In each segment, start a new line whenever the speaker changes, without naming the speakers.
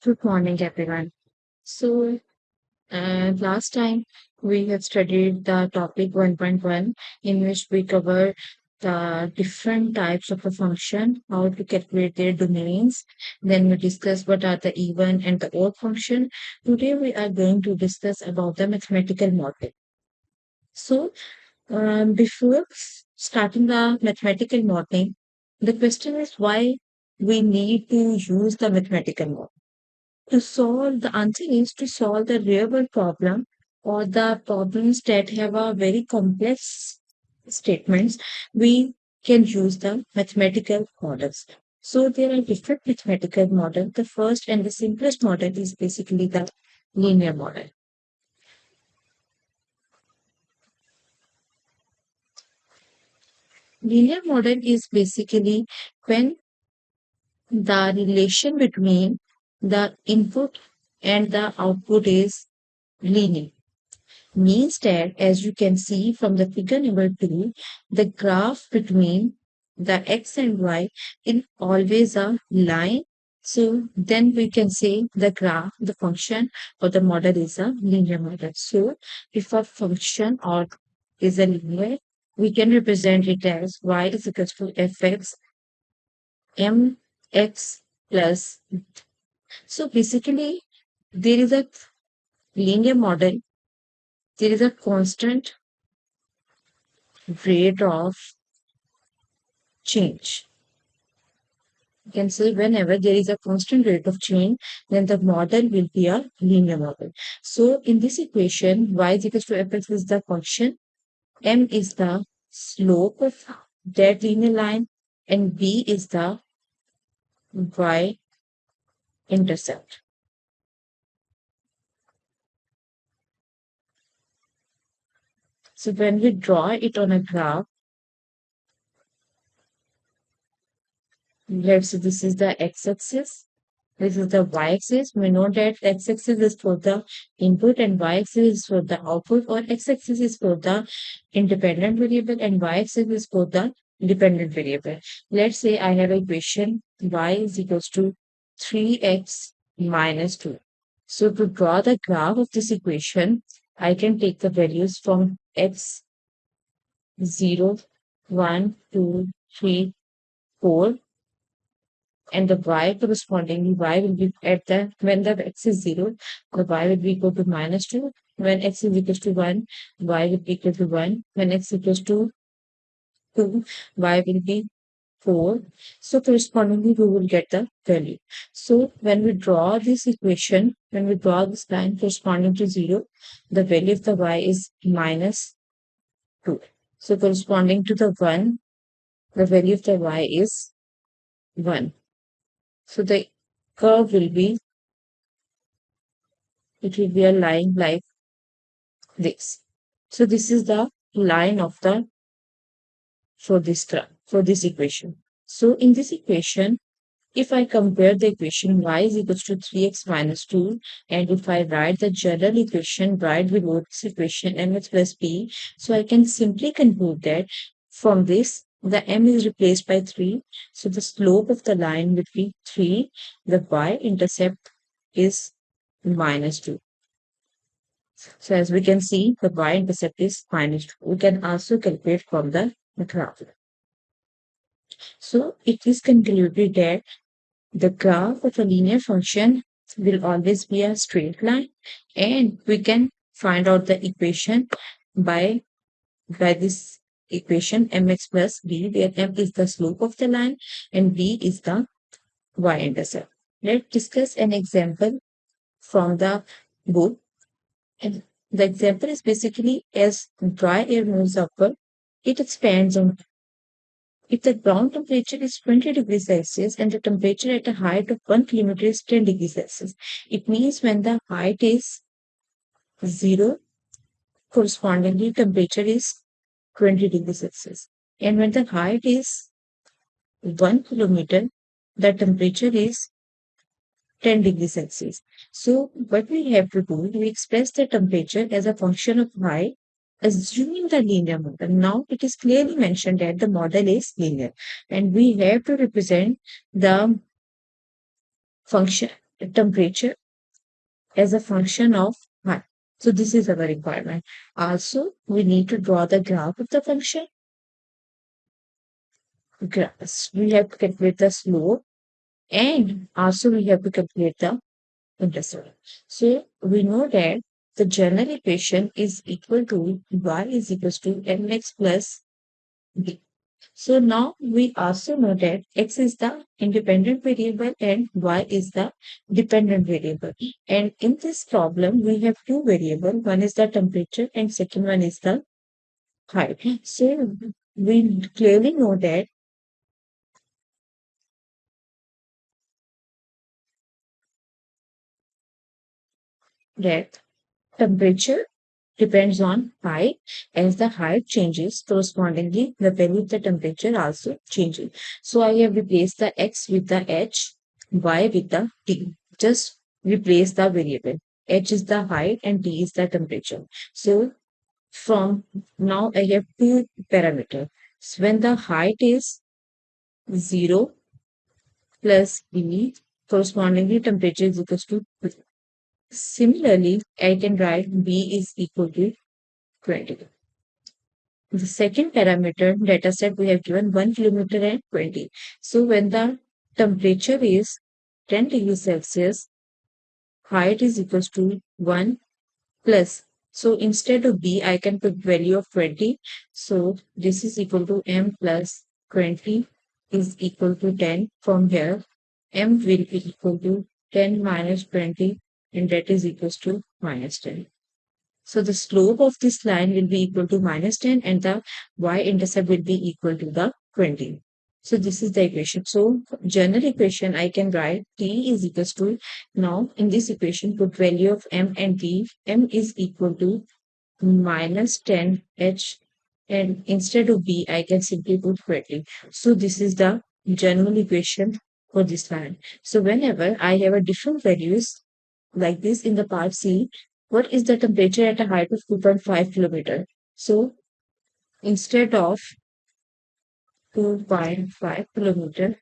Good morning, everyone. So, last time we have studied the topic 1.1, in which we covered the different types of a function, how to calculate their domains. Then we discussed what are the even and the odd function. Today we are going to discuss about the mathematical model. So, before starting the mathematical modeling, the question is why we need to use the mathematical model. To solve, the answer is to solve the real world problem or the problems that have a very complex statements, we can use the mathematical models. So there are different mathematical models. The first and the simplest model is basically the linear model. Linear model is basically when the relation between the input and the output is linear. Means that, as you can see from the figure number 2, the graph between the x and y is always a line. So then we can say the graph, the function or the model is a linear model. So if a function or is a linear, we can represent it as y is equal to fx mx plus. So basically, there is a linear model, there is a constant rate of change. You can say whenever there is a constant rate of change, then the model will be a linear model. So in this equation, y is equal to fx is the function, m is the slope of that linear line, and b is the y intercept. So when we draw it on a graph, let's say this is the x-axis. This is the y-axis. We know that x-axis is for the input and y-axis is for the output, or x-axis is for the independent variable and y-axis is for the dependent variable. Let's say I have a equation y is equals to 3x minus 2. So to draw the graph of this equation, I can take the values from x 0, 1, 2, 3, 4, and the y correspondingly y will be at the when the x is 0, the y will be equal to minus 2. When x is equal to 1, y will be equal to 1. When x equals to 2, y will be 4. So correspondingly we will get the value. So when we draw this equation, when we draw this line corresponding to 0, the value of the y is minus 2. So corresponding to the 1, the value of the y is 1. So the curve will be, it will be a line like this. So this is the line of the for this term, for this equation. So in this equation, if I compare the equation y is equals to 3x minus 2, and if I write the general equation right below this equation mx plus b, so I can simply conclude that from this the m is replaced by 3. So the slope of the line will be 3. The y-intercept is minus 2. So as we can see, the y-intercept is minus 2. We can also calculate from the graph. So it is concluded that the graph of a linear function will always be a straight line, and we can find out the equation by this equation mx plus b, where m is the slope of the line and b is the y-intercept. Let's discuss an example from the book. And the example is basically as dry air moves upward, it expands on. If the ground temperature is 20 degrees Celsius and the temperature at a height of 1 kilometer is 10 degrees Celsius, it means when the height is 0, correspondingly temperature is 20 degrees Celsius. And when the height is 1 kilometer, the temperature is 10 degrees Celsius. So what we have to do, we express the temperature as a function of y, assuming the linear model. Now it is clearly mentioned that the model is linear, and we have to represent the function temperature as a function of height. So this is our requirement. Also, we need to draw the graph of the function. Graphs. We have to calculate the slope and also we have to calculate the intercept. So we know that the general equation is equal to y is equals to mx plus b. So now we also know that x is the independent variable and y is the dependent variable. And in this problem, we have two variables. One is the temperature and second one is the height. So we clearly know that temperature depends on height. As the height changes, correspondingly, the value of the temperature also changes. So I have replaced the x with the h, y with the t. Just replace the variable. H is the height and t is the temperature. So from now I have two parameters. So when the height is 0 plus b, correspondingly temperature is equal to 2. Similarly, I can write b is equal to 20. The second parameter data set we have given 1 kilometer and 20. So when the temperature is 10 degrees Celsius, height is equals to 1 plus. So instead of B, I can put value of 20. So this is equal to M plus 20 is equal to 10. From here, M will be equal to 10 minus 20 and that is equals to minus 10. So the slope of this line will be equal to minus 10 and the y-intercept will be equal to the 20. So this is the equation. So general equation I can write t is equals to, now in this equation put value of m and t. M is equal to minus 10 h and instead of b I can simply put 20. So this is the general equation for this line. So whenever I have a different values like this in the part C, what is the temperature at a height of 2.5 kilometer? So instead of 2.5 kilometer,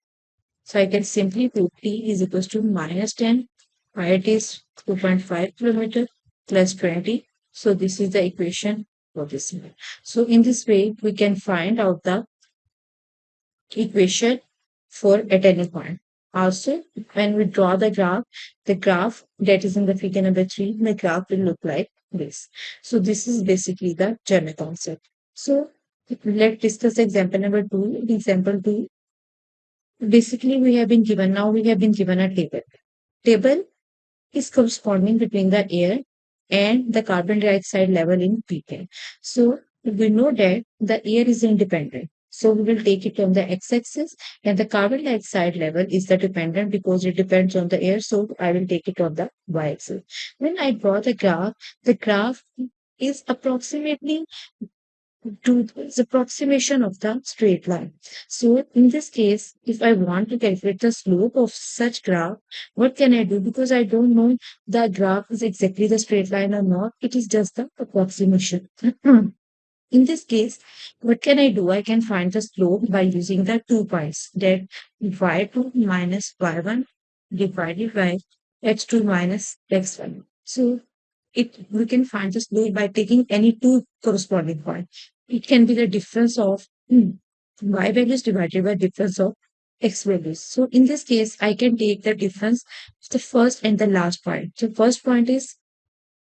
so I can simply put T is equals to minus 10, height is 2.5 kilometer plus 20. So this is the equation for this one. So in this way, we can find out the equation for at any point. Also, when we draw the graph that is in the figure number 3, the graph will look like this. So this is basically the general concept. So let's discuss example number 2. Example 2, basically we have been given a table. Table is corresponding between the air and the carbon dioxide level in ppm. So we know that the air is independent. So we will take it on the x-axis and the carbon dioxide level is the dependent because it depends on the air. So I will take it on the y-axis. When I draw the graph is approximately to the approximation of the straight line. So in this case, if I want to calculate the slope of such graph, what can I do? Because I don't know the graph is exactly the straight line or not. It is just the approximation. In this case, what can I do? I can find the slope by using the 2 pi's that y2 minus y1 divided by x2 minus x1. So we can find the slope by taking any two corresponding points. It can be the difference of y values divided by difference of x values. So in this case, I can take the difference of the first and the last point. So first point is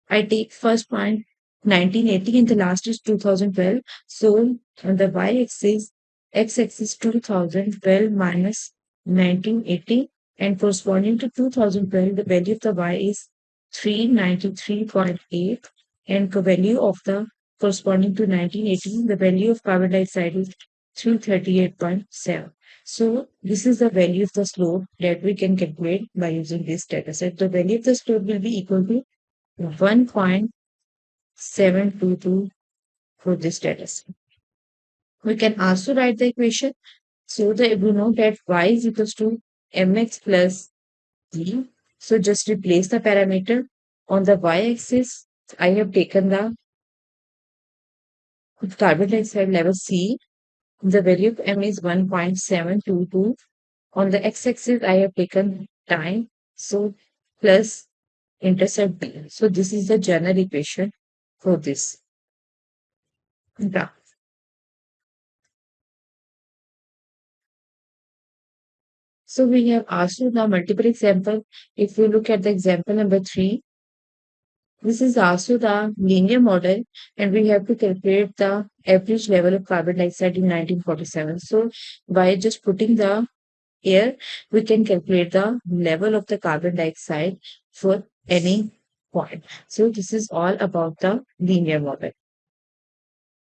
I take first point 1980 and the last is 2012. So on the y-axis, x-axis 2012 minus 1980 and corresponding to 2012, the value of the y is 393.8 and the value of the corresponding to 1980, the value of carbon dioxide is 338.7. So this is the value of the slope that we can calculate by using this data set. The value of the slope will be equal to 1.722 for this data set. We can also write the equation. So we know that y is equals to mx plus d. So just replace the parameter. On the y-axis, I have taken the carbon dioxide level C. The value of m is 1.722. On the x-axis, I have taken time. So plus intercept B. So this is the general equation for this. Yeah. So we have asked you the multiple example. If you look at the example number 3, this is also the linear model, and we have to calculate the average level of carbon dioxide in 1947. So by just putting the air, we can calculate the level of the carbon dioxide for any point. So this is all about the linear model.